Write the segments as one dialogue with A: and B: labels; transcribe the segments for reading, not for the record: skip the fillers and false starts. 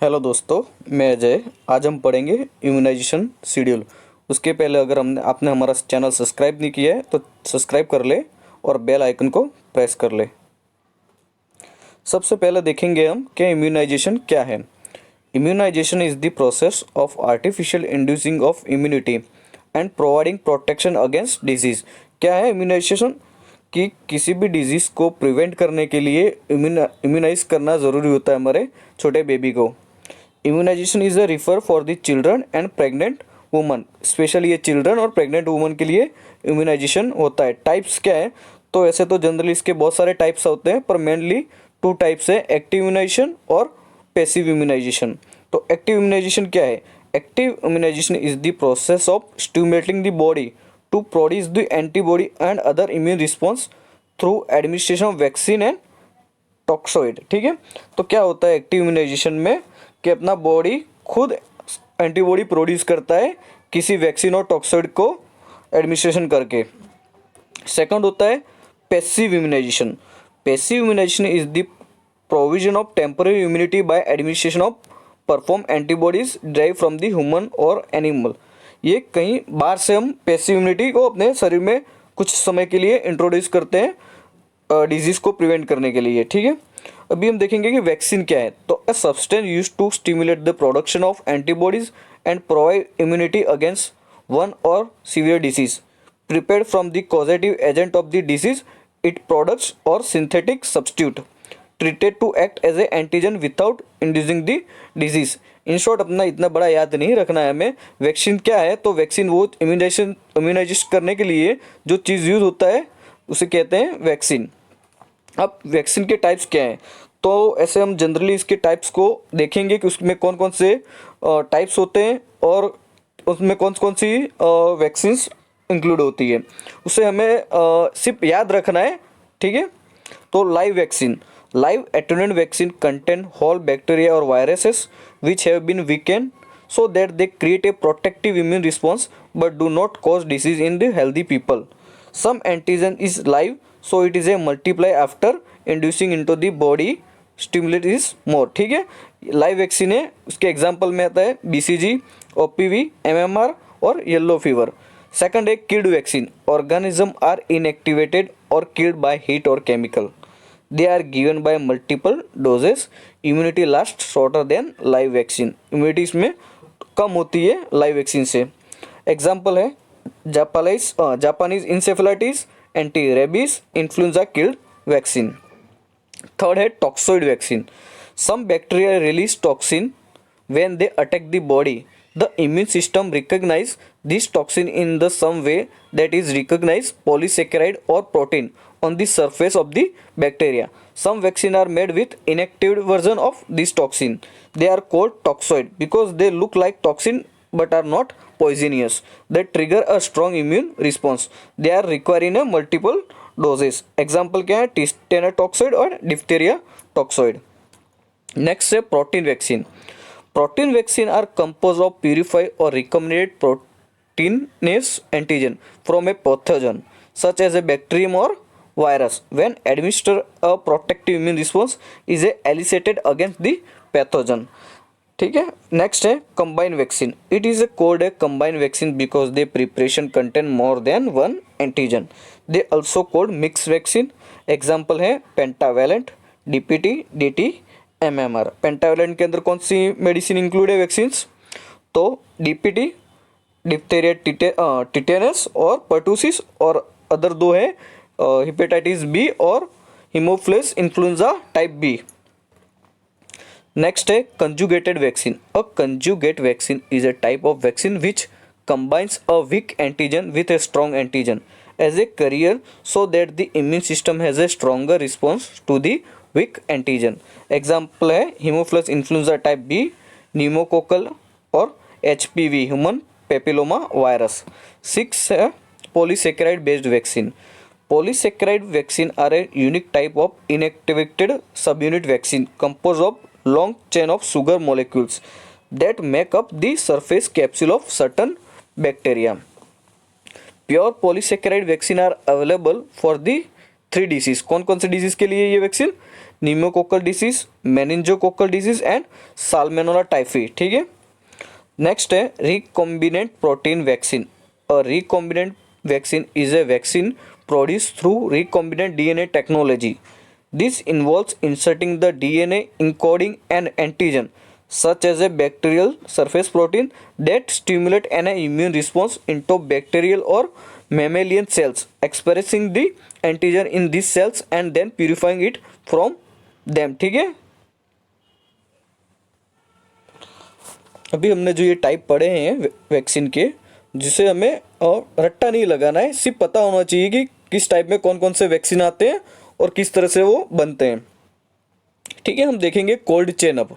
A: Hello दोस्तों, मैं अजय। आज हम पढ़ेंगे इम्यूनाइजेशन शेड्यूल। उसके पहले अगर आपने हमारा चैनल सब्सक्राइब नहीं किया है तो सब्सक्राइब कर ले और बेल आइकन को प्रेस कर ले। सबसे पहले देखेंगे हम कि इम्यूनाइजेशन क्या है। Immunisation is the process of artificial inducing of immunity and providing protection against disease. क्या है इम्यूनाइजेशन? कि किसी भी डिजीज़ को प्रिवेंट करने के लिए इम्यूनाइज करना ज़रूरी होता है हमारे छोटे बेबी को। Immunisation is a refer for the children and pregnant woman. Specially ये चिल्ड्रन और प्रेग्नेंट वुमन के लिए इम्यूनाइजेशन होता है। टाइप्स क्या है? तो ऐसे तो जनरली इसके बहुत सारे टाइप्स होते हैं, पर मेनली टू टाइप्स है, एक्टिव इम्यूनाइजेशन और पैसिव इम्यूनाइजेशन। तो एक्टिव इम्यूनाइजेशन क्या है? Active immunisation is the process of stimulating the body to produce the antibody and other immune response through administration of vaccine and toxoid. ठीक है, तो क्या होता है एक्टिव इम्यूनाइजेशन में कि अपना बॉडी खुद एंटीबॉडी प्रोड्यूस करता है किसी वैक्सीन और टॉक्सोइड को एडमिनिस्ट्रेशन करके। सेकंड होता है passive immunisation. Passive immunisation is the provision of temporary immunity by administration of perform antibodies drive from the human और एनिमल। ये कहीं बाहर से हम पैसिव इम्यूनिटी को अपने शरीर में कुछ समय के लिए इंट्रोड्यूस करते हैं डिजीज़ को प्रिवेंट करने के लिए। ठीक है, अभी हम देखेंगे कि वैक्सीन क्या है। तो a substance use to stimulate the production of antibodies and provide immunity against one or severe disease prepared from the causative agent of the disease it products or synthetic substitute treated to act as a antigen without inducing the disease. In short अपना इतना बड़ा याद नहीं रखना है हमें। Vaccine क्या है? तो वैक्सीन वो इम्यूनाइजेशन करने के लिए जो चीज़ यूज होता है उसे कहते हैं वैक्सीन। अब वैक्सीन के टाइप्स क्या हैं? तो ऐसे हम जनरली इसके टाइप्स को देखेंगे कि उसमें कौन कौन से टाइप्स होते हैं और उसमें कौन कौन सी वैक्सीन्स इंक्लूड होती है, उसे हमें सिर्फ याद रखना है। ठीक है, तो live vaccine. Live attenuated vaccine contain whole bacteria or viruses which have been weakened so that they create a protective immune response but do not cause disease in the healthy people. Some antigen is live, so it is a multiply after inducing into the body stimulate is more. ठीक है, live vaccine है, उसके example में आता है BCG, OPV, MMR और yellow fever. Second है killed vaccine. Organism are inactivated और किल्ड बाय हीट और chemical. They are given by multiple doses. Immunity last shorter than live vaccine. Immunity इसमें कम होती है लाइव वैक्सीन से। एग्जाम्पल है Japanese encephalitis, anti rabies, influenza killed vaccine. Third है toxoid vaccine. Some bacteria release toxin when they attack the body. The immune system recognise this toxin in the some way that is recognise polysaccharide और protein on the surface of the bacteria. Some vaccine are made with inactivated version of this toxin. They are called toxoid because they look like toxin but are not poisonous. They trigger a strong immune response. They are requiring a multiple doses. Example क्या है? Tetanus toxoid और diphtheria toxoid. Next है protein vaccine. Protein vaccine are composed of purified or recombinant proteinase antigen from a pathogen such as a bacterium or virus. When administered, a protective immune response is elicited against the pathogen. ठीक है, next है combine vaccine. It is called a combine vaccine because they preparation contain more than one antigen. They also called mix vaccine. Example है pentavalent, DPT, DT, MMR। Pentavalent के अंदर कौन सी medicine include है vaccines? तो DPT, diphtheria tetanus और pertussis, और other दो है हेपेटाइटिस बी और haemophilus influenza type B. Next है conjugated vaccine. A conjugate vaccine is a type of vaccine which combines a weak antigen with a strong antigen as a carrier so that the immune system has a stronger response to the weak antigen. Example है haemophilus influenza type B, pneumococcal और HPV human papilloma virus. 6 है polysaccharide based vaccine. Polysaccharide vaccine are a unique type of inactivated subunit vaccine composed of long chain of sugar molecules that make up the surface capsule of certain bacteria. Pure polysaccharide vaccine are available for the 3 disease. कौन कौन से disease के लिए ये vaccine? Pneumococcal disease, meningococcal disease and salmonella typhi. ठीक है। Next है recombinant protein vaccine. A recombinant vaccine is A vaccine produced through recombinant DNA technology. This involves inserting the DNA encoding an antigen such as a bacterial surface protein that stimulate an immune response into bacterial or mammalian cells, expressing the antigen in these cells and then purifying it from them। ठीक है। अभी हमने जो ये type पढ़े हैं vaccine के, जिसे हमें और रट्टा नहीं लगाना है, सिर्फ पता होना चाहिए कि किस टाइप में कौन कौन से वैक्सीन आते हैं और किस तरह से वो बनते हैं। ठीक है। हम देखेंगे कोल्ड चेन। अब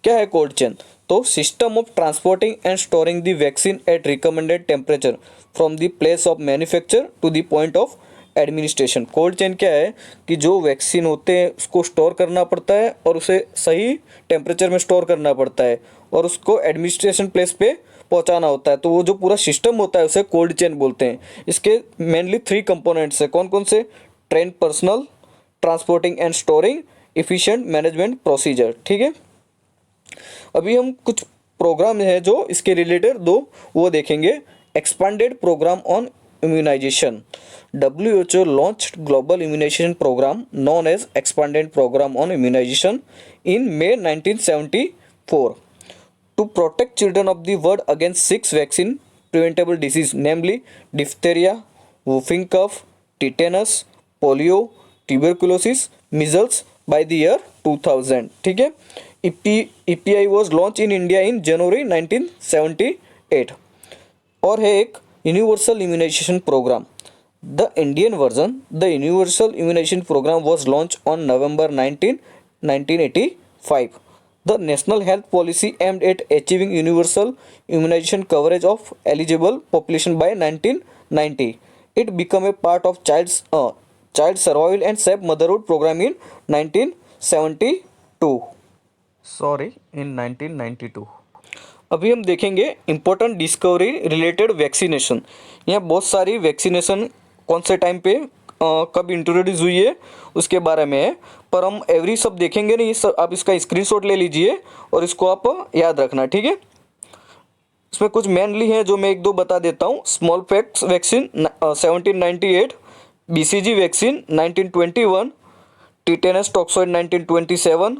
A: क्या है कोल्ड चेन? तो system of transporting and storing the vaccine at recommended temperature from the place of manufacture to the point of administration. Cold chain क्या है कि जो वैक्सीन होते हैं उसको स्टोर करना पड़ता है और उसे सही टेम्परेचर में स्टोर करना पड़ता है और उसको एडमिनिस्ट्रेशन प्लेस पे पहुंचाना होता है। तो वो जो पूरा सिस्टम होता है उसे कोल्ड चेन बोलते हैं। इसके मेनली 3 कंपोनेंट्स है। कौन कौन से? Train personal, transporting and storing, efficient management procedure. ठीक है। अभी हम कुछ प्रोग्राम है जो इसके रिलेटेड दो वो देखेंगे। Expanded programme on immunisation. WHO launched global immunization program known as expanded program on immunization in May 1974 to protect children of the world against 6 vaccine preventable disease, namely diphtheria, whooping cough, tetanus, polio, tuberculosis, measles by the year 2000। ठीक है। EPI was launched in India in January 1978। और है एक universal immunisation programme. The Indian version, the universal immunisation programme was launched on November 19, 1985। The national health policy aimed at achieving universal immunization coverage of eligible population by 1990। It became a part of child survival and safe motherhood program in 1972। Sorry, इन 1992। अभी हम देखेंगे important discovery related vaccination. यहाँ बहुत सारी vaccination कौन से time पे कब इंट्रोड्यूस हुई है उसके बारे में है, पर हम एवरी सब देखेंगे नहीं। सब आप इसका स्क्रीनशॉट ले लीजिए और इसको आप याद रखना। ठीक है। इसमें कुछ मेनली हैं जो मैं 1-2 बता देता हूँ। Small PACS vaccine 1798, BCG vaccine 1921, tetanus toxoid 1927,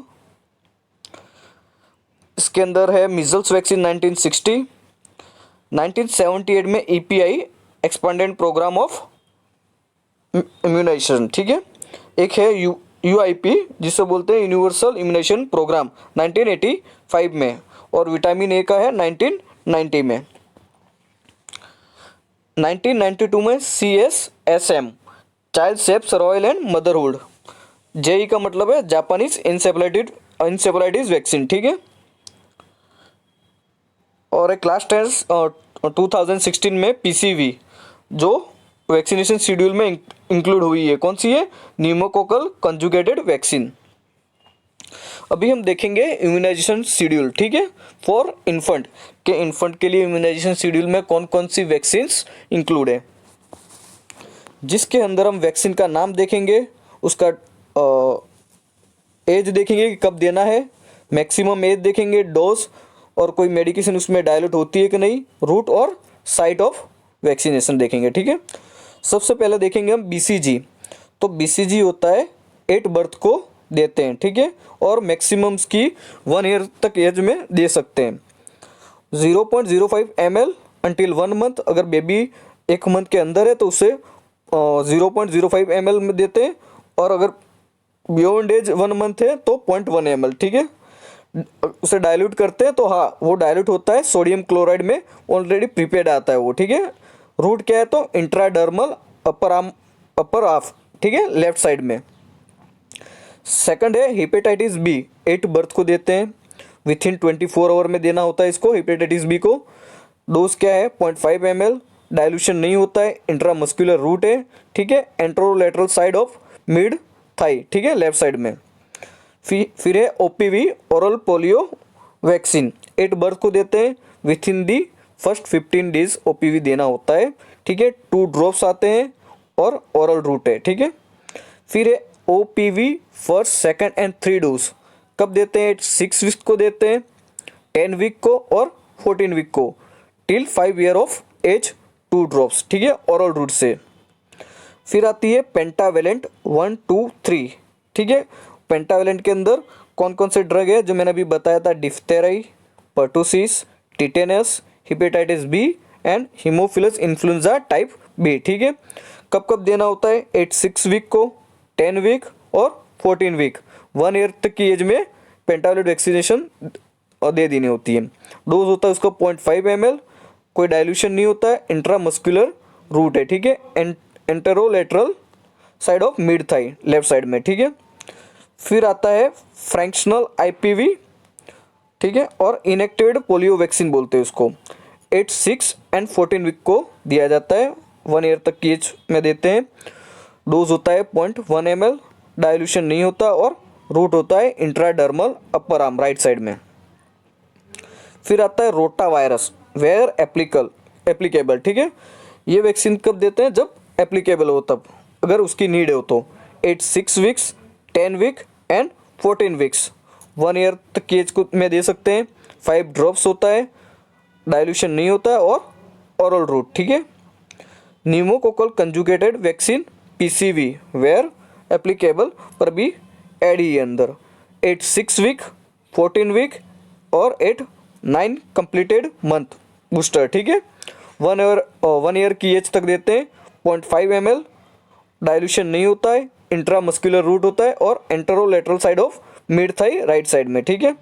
A: इसके अंदर है मिजल्स वैक्सीन 1960। 1978 में EPI expanded programme of immunisation. ठीक है। एक है UIP जिसे बोलते हैं यूनिवर्सल इम्यूनाइजेशन प्रोग्राम 1985 में, और विटामिन ए का है 1990 में। 1992 में CSSM child safe survival and motherhood. JE का मतलब है जापानीज इंसेफेलाइटिस वैक्सीन। ठीक है। और एक लास्ट है 2016 में PCV जो वैक्सीनेशन शेड्यूल में इंक्लूड हुई है। कौन सी है? Pneumococcal conjugated vaccine. अभी हम देखेंगे इम्यूनाइजेशन शेड्यूल। ठीक है। फॉर इन्फेंट के लिए इम्यूनाइजेशन शेड्यूल में कौन कौन सी वैक्सीन्स इंक्लूड है, जिसके अंदर हम वैक्सीन का नाम देखेंगे, उसका एज देखेंगे कि कब देना है, मैक्सिमम एज देखेंगे, डोज और कोई मेडिकेशन उसमें डायल्यूट होती है कि नहीं, रूट और साइट ऑफ वैक्सीनेशन देखेंगे। ठीक है। सबसे पहले देखेंगे हम BCG। तो BCG होता है 8 बर्थ को देते हैं। ठीक है। और मैक्सिमम्स की 1 ईयर तक एज में दे सकते हैं। 0.05 ml अंटिल 1 मंथ। अगर बेबी 1 मंथ के अंदर है तो उसे 0.05 ml में देते हैं, और अगर बियॉन्ड एज 1 मंथ है तो 0.1 ml। ठीक है। उसे डाइल्यूट करते हैं तो हाँ वो डाइल्यूट होता है सोडियम क्लोराइड में, ऑलरेडी प्रीपेड आता है वो। ठीक है। रूट क्या है? तो इंट्राडर्मल अपर हाफ। ठीक है, लेफ्ट साइड में। सेकंड है हेपेटाइटिस B। 8 बर्थ को देते हैं, विथिन 24 आवर में देना होता है इसको, हेपेटाइटिस B को। डोज क्या है? 0.5 ml। डाइल्यूशन नहीं होता है, इंट्रामस्कुलर रूट है। ठीक है। Anterolateral side of mid Thai. ठीक है, लेफ्ट साइड में। फिर है OPV oral polio vaccine. 8 birth को देते हैं, with in the first 15 days OPV देना होता है। ठीक है। 2 ड्रॉप्स आते हैं और ओरल रूट है। ठीक है। फिर है OPV first second and 3 dose, कब देते हैं? 6 वीक को देते हैं, 10 वीक को और 14 वीक को, till 5 year of age 2 drops, ठीक है, ओरल रूट से। फिर आती है पेंटावेलेंट 1 2 3, ठीक है। पेंटावेलेंट के अंदर कौन कौन से ड्रग है जो मैंने अभी बताया था? Diphtheria, pertussis, tetanus, hepatitis B and haemophilus influenza type B, ठीक है। कब कब देना होता है? 6 वीक को, 10 वीक और 14 वीक, 1 ईयर तक की एज में पेंटावेलेंट वैक्सीनेशन दे देनी होती है। डोज होता है उसका 0.5 ml, कोई डाइल्यूशन नहीं होता है, इंट्रामस्कुलर रूट है, ठीक है, anterolateral side of mid thigh, left side में, ठीक है। फिर आता है फ्रैक्शनल IPV, ठीक है, और इनएक्टिवेटेड पोलियो वैक्सीन बोलते हैं उसको। 8 6 एंड 14 वीक को दिया जाता है, 1 ईयर तक की एज में देते हैं। डोज होता है 0.1 ml, डाइल्यूशन नहीं होता और रूट होता है इंट्राडर्मल अपर आर्म राइट साइड में। फिर आता है रोटा वायरस वेयर एप्लीकेबल, ठीक है। ये वैक्सीन कब देते हैं? जब एप्लीकेबल हो, तब अगर उसकी नीड हो तो। 8 6 weeks, 10 week and 14 weeks, 1 year तक की एज को में दे सकते हैं। 5 ड्रॉप्स होता है, डाइल्यूशन नहीं होता है और ओरल रूट, ठीक है। Pneumococcal conjugated vaccine PCV where applicable पर भी ऐड ही है अंदर। 8 6 वीक, 14 वीक और 8 9 कंप्लीटेड मंथ बूस्टर, ठीक है। 1 ईयर की एज तक देते हैं। 0.5 ml, डाइल्यूशन नहीं होता है, इंट्रामस्कुलर रूट होता है और anterolateral side of mid thigh right side में, ठीक है।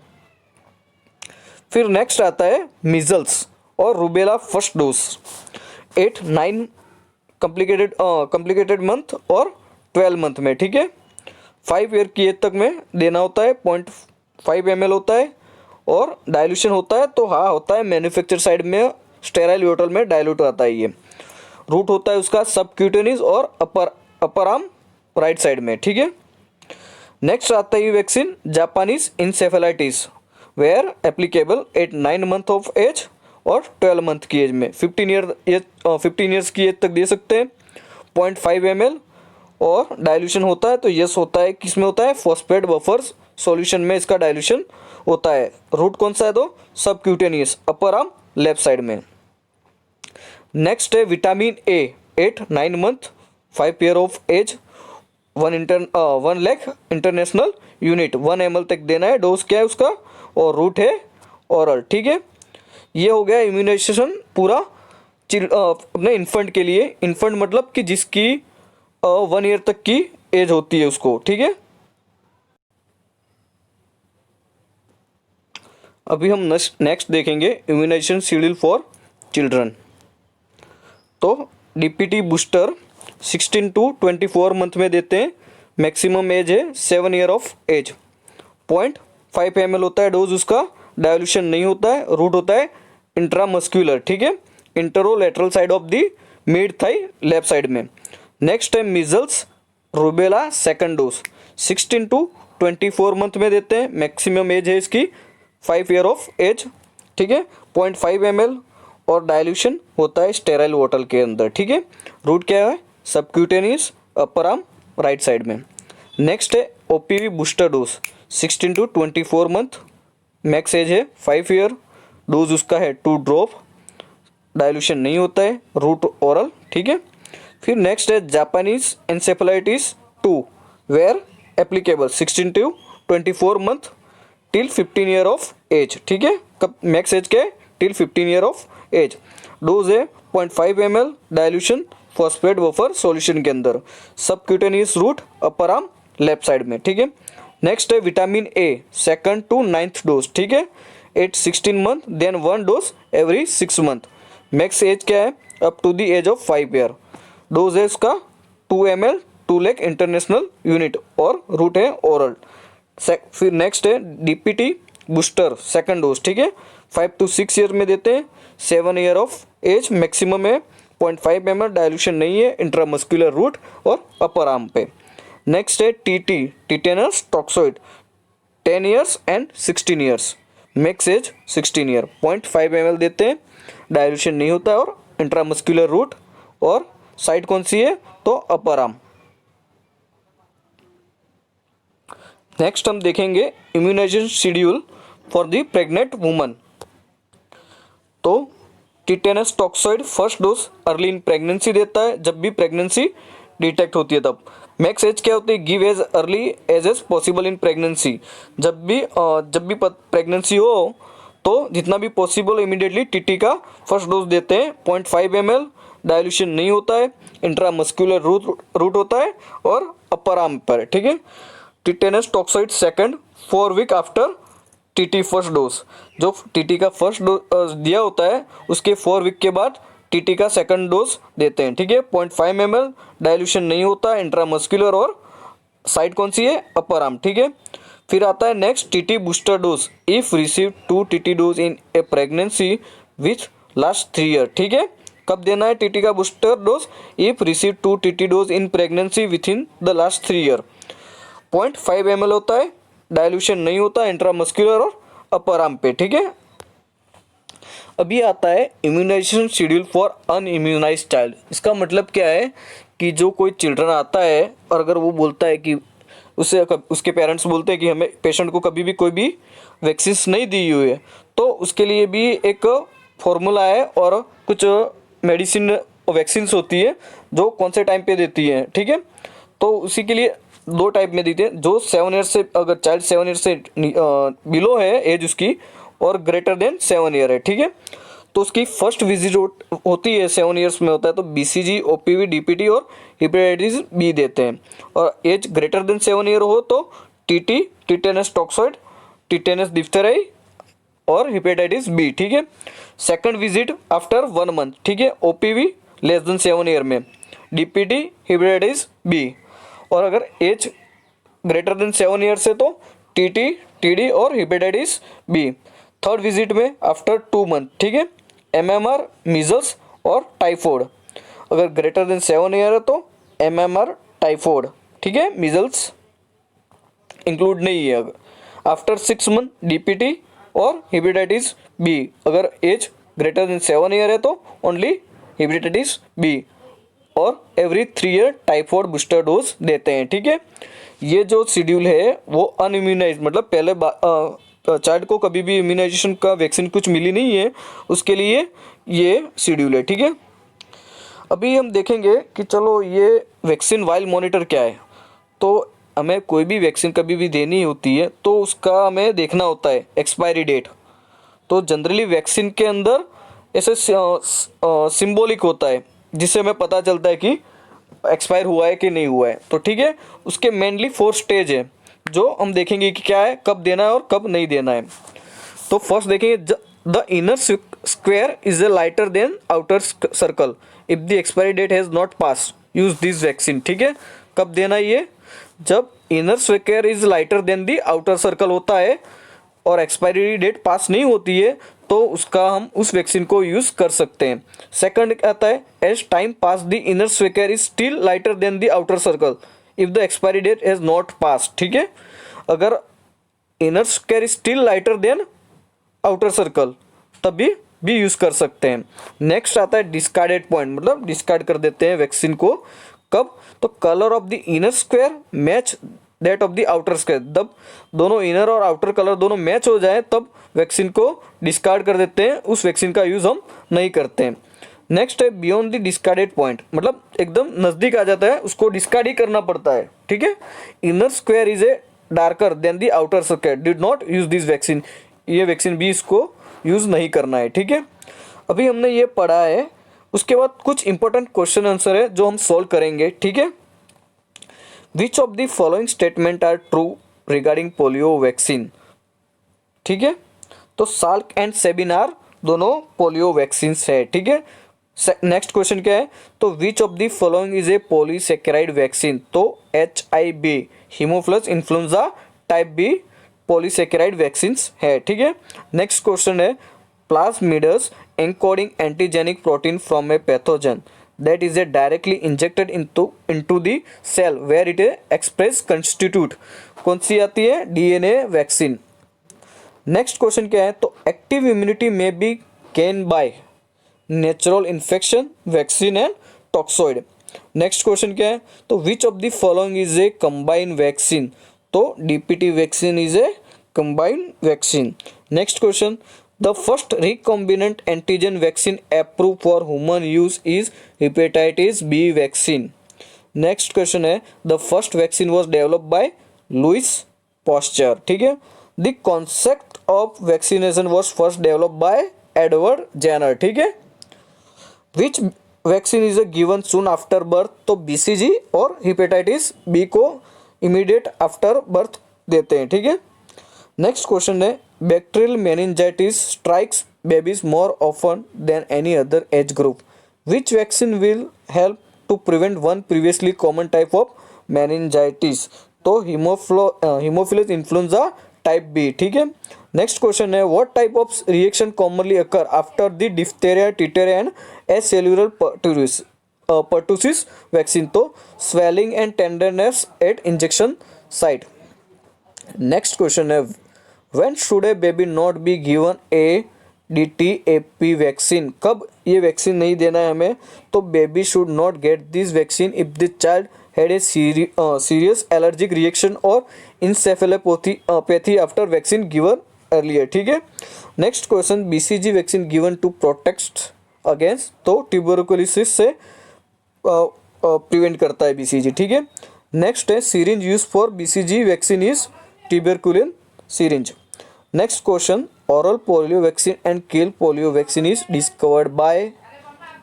A: फिर नेक्स्ट आता है मीजल्स और rubella first dose, 8 9 complicated month और 12 मंथ में, ठीक है। 5 ईयर की एज तक में देना होता है। 0.5 ml होता है और डाइल्यूशन होता है तो हाँ होता है, मैन्युफैक्चर साइड में स्टेराइल बोतल में डाइल्यूट आता है। ये रूट होता है उसका सबक्यूटेनियस और अपर आर्म राइट साइड में, ठीक है। नेक्स्ट आता है ये vaccine Japanese encephalitis where applicable 8 9 month of age और 12 मंथ की एज में, 15 ईयर्स की एज तक दे सकते हैं। 0.5 ml और डाइल्यूशन होता है तो यस होता है, किस में होता है? फॉस्फेट बफर्स सॉल्यूशन में इसका डाइल्यूशन होता है। रूट कौन सा है? तो subcutaneous upper arm left side में। नेक्स्ट है vitamin A, 8 9 month, 5 year of age, 1 lakh international unit, 1 ml तक देना है। डोज क्या है उसका? और रूट है ओरल, ठीक है। ये हो गया इम्यूनाइजेशन पूरा अपने इन्फेंट के लिए। इन्फेंट मतलब कि जिसकी 1 ईयर तक की एज होती है उसको, ठीक है। अभी हम नेक्स्ट देखेंगे इम्यूनाइजेशन शेड्यूल फॉर चिल्ड्रन। तो DPT बूस्टर 16 to 24 मंथ में देते हैं। मैक्सिमम एज है 7 ईयर ऑफ एज। 0.5 ml होता है डोज उसका, डाइल्यूशन नहीं होता है, रूट होता है इंट्रामस्कुलर, ठीक है, anterolateral side of the mid thigh left side में। नेक्स्ट है measles rubella second dose 16 to 24 month में देते हैं। मैक्सिमम एज है इसकी 5 ईयर ऑफ एज, ठीक है। 0.5 ml और डाइल्यूशन होता है स्टेराइल बोतल के अंदर, ठीक है। रूट क्या है? Subcutaneous upper arm right side में। नेक्स्ट है OPV booster dose 16 to 24 month, max age है 5 ईयर, डोज उसका है 2 ड्रॉप, डाइल्यूशन नहीं होता है, रूट ओरल, ठीक है। फिर नेक्स्ट है Japanese encephalitis 2 where applicable 16 to 24 month till 15 year of age, ठीक है। कब मैक्स एज के? Till 15 year of age. Dose है 0.5 ml, dilution phosphate buffer solution के अंदर, subcutaneous route upper arm left side में, ठीक है। नेक्स्ट है vitamin A second to 9th dose, ठीक है। 8 16 month, then 1 dose every 6 month. Max age क्या है? Up to the age of 5 year. Dose है इसका 2 ml, 2 लाख इंटरनेशनल यूनिट और रूट है ओरल। फिर नेक्स्ट है DPT बूस्टर सेकंड डोज, ठीक है। 5 to 6 ईयर में देते हैं। 7 ईयर ऑफ एज मैक्सिमम है। 0.5 ml, डाइल्यूशन नहीं है, इंट्रामस्कुलर रूट और अपर आर्म पे। नेक्स्ट है TT tetanus toxoid 10 years and 16 years, max age 16 year. 0.5 ml देते हैं, डाइल्यूशन नहीं होता है और इंट्रामस्कुलर रूट और साइड कौन सी है? तो अपर आर्म। नेक्स्ट हम देखेंगे immunisation schedule for the pregnant woman. तो tetanus toxoid first dose early in pregnancy देता है, जब भी प्रेगनेंसी डिटेक्ट होती है तब। मैक्स एज क्या होती है, give as early as possible in pregnancy. जब भी प्रेगनेंसी हो तो जितना भी पॉसिबल इमीडिएटली टीटी का फर्स्ट डोज देते हैं। 0.5 ml, डायल्यूशन नहीं होता है, इंट्रामस्कुलर रूट होता है और अपर आर्म पर, ठीक है। Tetanus toxoid second 4 week after TT first dose. जो टीटी का फर्स्ट डोज दिया होता है उसके 4 वीक के बाद टीटी का सेकंड डोज देते हैं, ठीक है। 0.5 ml, डायल्यूशन नहीं होता, इंट्रामस्कुलर और साइड कौन सी है, अपर आर्म, ठीक है। फिर आता है next TT booster dose if receive 2 TT dose in A pregnancy with last 3 year, ठीक है। कब देना है टीटी का booster dose, if receive 2 TT dose in pregnancy with in the last 3 year. 0.5 ml होता है, डायल्यूशन नहीं होता, इंट्रामस्कुलर और अपर आर्म पे, ठीक है। अभी आता है इम्यूनाइजेशन शेड्यूल फॉर अनइम्यूनाइज्ड चाइल्ड। इसका मतलब क्या है कि जो कोई चिल्ड्रन आता है और अगर वो बोलता है कि उसके पेरेंट्स बोलते हैं कि हमें पेशेंट को कभी भी कोई भी वैक्सीन नहीं दी हुई है, तो उसके लिए भी एक फॉर्मूला है और कुछ मेडिसिन वैक्सीन्स होती है जो कौन से टाइम पे देती है, ठीक है। तो उसी के लिए 2 टाइप में देते हैं। जो 7 ईयर से, अगर चाइल्ड 7 ईयर से बिलो है एज उसकी और ग्रेटर देन 7 ईयर है, ठीक है, तो उसकी फर्स्ट विजिट होती है 7 ईयर्स में होता है तो बीसीजी, ओपीवी, डीपीटी और हेपेटाइटिस बी देते हैं। और एज ग्रेटर देन 7 ईयर हो तो टीटी, टिटेनस टॉक्सॉइड, टिटेनस डिप्थेराई और हेपेटाइटिस बी, ठीक है। सेकंड विजिट आफ्टर 1 मंथ, ठीक है, ओपीवी लेस देन 7 ईयर में, डीपीटी, हेपेटाइटिस बी। और अगर एज ग्रेटर देन 7 ईयर से तो टीटी, टीडी और हेपेटाइटिस बी। थर्ड विजिट में आफ्टर 2 मंथ, ठीक है, एमएमआर, मीजल्स और टाइफॉइड। अगर ग्रेटर देन 7 ईयर है तो एमएमआर, टाइफॉइड, ठीक है, मीजल्स इंक्लूड नहीं है। आफ्टर 6 मंथ डीपीटी और हेपेटाइटिस बी। अगर एज ग्रेटर देन 7 ईयर है तो ओनली हेपेटाइटिस बी। और every 3 year typhoid booster dose देते हैं, ठीक है। ये जो शेड्यूल है वो अनइम्यूनाइज, मतलब पहले चाइल्ड को कभी भी इम्यूनाइजेशन का वैक्सीन कुछ मिली नहीं है, उसके लिए ये शेड्यूल है, ठीक है। अभी हम देखेंगे कि चलो ये वैक्सीन वाइल मॉनिटर क्या है। तो हमें कोई भी वैक्सीन कभी भी देनी होती है तो उसका हमें देखना होता है एक्सपायरी डेट। तो जनरली वैक्सीन के अंदर ऐसे सिंबॉलिक होता है जिससे हमें पता चलता है कि एक्सपायर हुआ है कि नहीं हुआ है, तो ठीक है। उसके मेनली 4 स्टेज है जो हम देखेंगे कि क्या है, कब देना है और कब नहीं देना है। तो फर्स्ट देखेंगे the inner square is a lighter than outer circle if the expiry date has not pass use this vaccine, ठीक है। कब देना है ये, जब inner square is lighter than the outer circle होता है और एक्सपायरी डेट पास नहीं होती है तो उसका हम उस वैक्सीन को यूज़ कर सकते हैं। सेकंड आता है as time pass the inner square is still lighter than the outer circle if the expiry date has not pass, ठीक है। अगर inner square is still lighter than outer circle तभी भी यूज़ कर सकते हैं। नेक्स्ट आता है डिस्कार्डेड पॉइंट, मतलब डिस्कार्ड कर देते हैं वैक्सीन को। कब, तो colour of the inner square match that of the outer square. जब दोनों इनर और आउटर कलर दोनों मैच हो जाए तब वैक्सीन को डिस्कार्ड कर देते हैं, उस वैक्सीन का यूज़ हम नहीं करते हैं। नेक्स्ट है बियॉन्ड द डिस्कार्डेड पॉइंट, मतलब एकदम नज़दीक आ जाता है उसको डिस्कार्ड ही करना पड़ता है, ठीक है। Inner square is A darker then the outer square, did not use this vaccine, ये वैक्सीन भी इसको यूज़ नहीं करना है, ठीक है। अभी हमने ये पढ़ा है, उसके बाद कुछ इंपॉर्टेंट क्वेश्चन आंसर है जो हम सॉल्व करेंगे, ठीक है। Which of the following statement are true regarding polio vaccine, ठीक है। तो साल्क एंड सेबिनार दोनों पोलियो वैक्सीन है, ठीक है। नेक्स्ट क्वेश्चन क्या है, तो which of the following is a polysaccharide vaccine, तो HIV haemophilus influenza type B polysaccharide vaccine है, ठीक है। नेक्स्ट क्वेश्चन है plasmids encoding antigenic protein from a pathogen that is a directly injected into the cell where it express constitute, कौन सी आती है, DNA vaccine. Next question क्या है, तो एक्टिव इम्यूनिटी में be gain by natural infection, vaccine and toxoid. Next question क्या है, तो which of the following is a combine vaccine, तो DPT vaccine is a combined vaccine. Next question, the first recombinant antigen vaccine approve for human use is hepatitis B vaccine. Next question है, the first vaccine was developed by Louis Pasteur. ठीक है, the concept of vaccination was first developed by Edward Jenner. ठीक है, which vaccine is given soon after birth, तो BCG और hepatitis B को immediate after birth देते हैं। ठीक है, नेक्स्ट क्वेश्चन है, bacterial meningitis strikes babies more often than any other age group, which vaccine will help to prevent one previously common type of meningitis, तो haemophilus influenza type B. ठीक है, next question है, what type of reaction commonly occur after the diphtheria, टिटेरिया and acellular pertussis vaccine, तो swelling and tenderness at injection site. Next question है, when should a baby not be given ADTAP vaccine, कब ये vaccine नहीं देना है हमें, तो baby should not get this vaccine if the child had a serious allergic reaction और encephalopathy after vaccine given earlier. ठीक है, next question, BCG vaccine given to protect against, तो ट्यूबरकुलोसिस से प्रिवेंट करता है BCG। ठीक है, नेक्स्ट है, syringe use for BCG vaccine is tuberculin syringe. Next question, oral polio vaccine and kill polio vaccine is discovered by,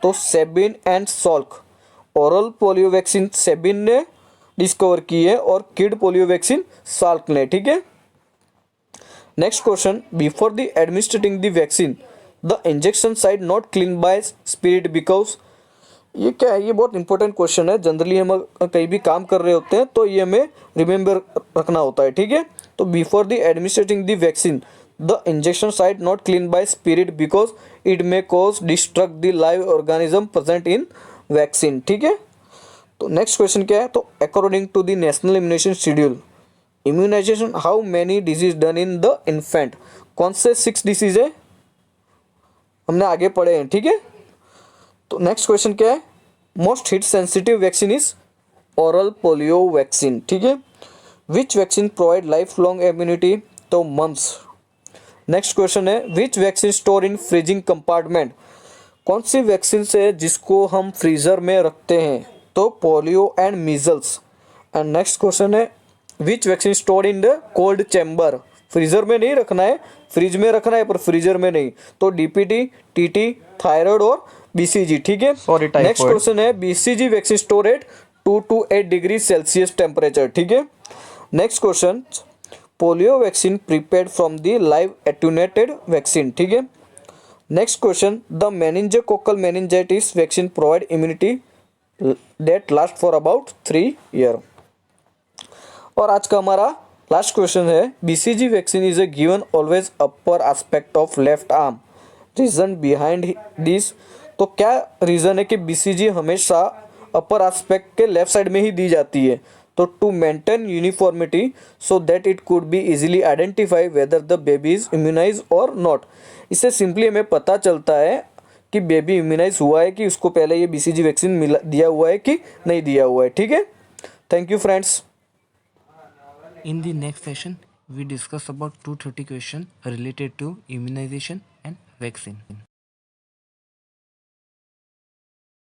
A: तो Sabin and Salk. Oral polio vaccine Sabin ने discover की है और किड पोलियो वैक्सीन साल्क ने। ठीक है, next question, before the administrating the vaccine the injection site not clean by spirit because, ये क्या है, ये बहुत इंपॉर्टेंट क्वेश्चन है। जनरली हम कहीं भी काम कर रहे होते हैं तो ये हमें रिमेंबर रखना होता है। ठीक है, तो before the administrating the vaccine the injection site not clean by spirit because it may cause destruct the live organism present in vaccine. ठीक है, तो नेक्स्ट क्वेश्चन क्या है, तो according to the national immunisation schedule, immunisation how many disease done in the infant, कौन से 6 disease है हमने आगे पढ़े हैं। ठीक है, तो नेक्स्ट क्वेश्चन क्या है, most hit sensitive vaccine is oral polio vaccine. ठीक है, which vaccine provide life long immunity, तो मम्स। नेक्स्ट क्वेश्चन है, which vaccine store in freezing compartment, कौन सी वैक्सीन से जिसको हम फ्रीजर में रखते हैं, तो polio and measles. And next question है, which vaccine store in the cold chamber, freezer में नहीं रखना है, फ्रिज में रखना है पर फ्रीजर में नहीं, तो DPT, TT, थायराइड और BCG। ठीक है, नेक्स्ट क्वेश्चन है, BCG vaccine store at 2 to 8 degree Celsius temperature. ठीक है, next question, polio vaccine prepared from the live attenuated vaccine. ठीक है, next question, the meningococcal meningitis vaccine provide immunity that last for about 3 year. और आज का हमारा last question है, BCG vaccine is a given always upper aspect of left arm, reason behind this, तो क्या reason है कि BCG हमेशा अपर एस्पेक्ट के लेफ्ट साइड में ही दी जाती है, तो to maintain uniformity so that it could be easily identify whether the baby is immunise और नॉट। इससे सिंपली हमें पता चलता है कि बेबी इम्यूनाइज हुआ है कि उसको पहले ये BCG वैक्सीन दिया हुआ है कि नहीं दिया हुआ है। ठीक है, thank you friends.
B: In the next session, we discuss about 230 questions related to immunization and vaccine.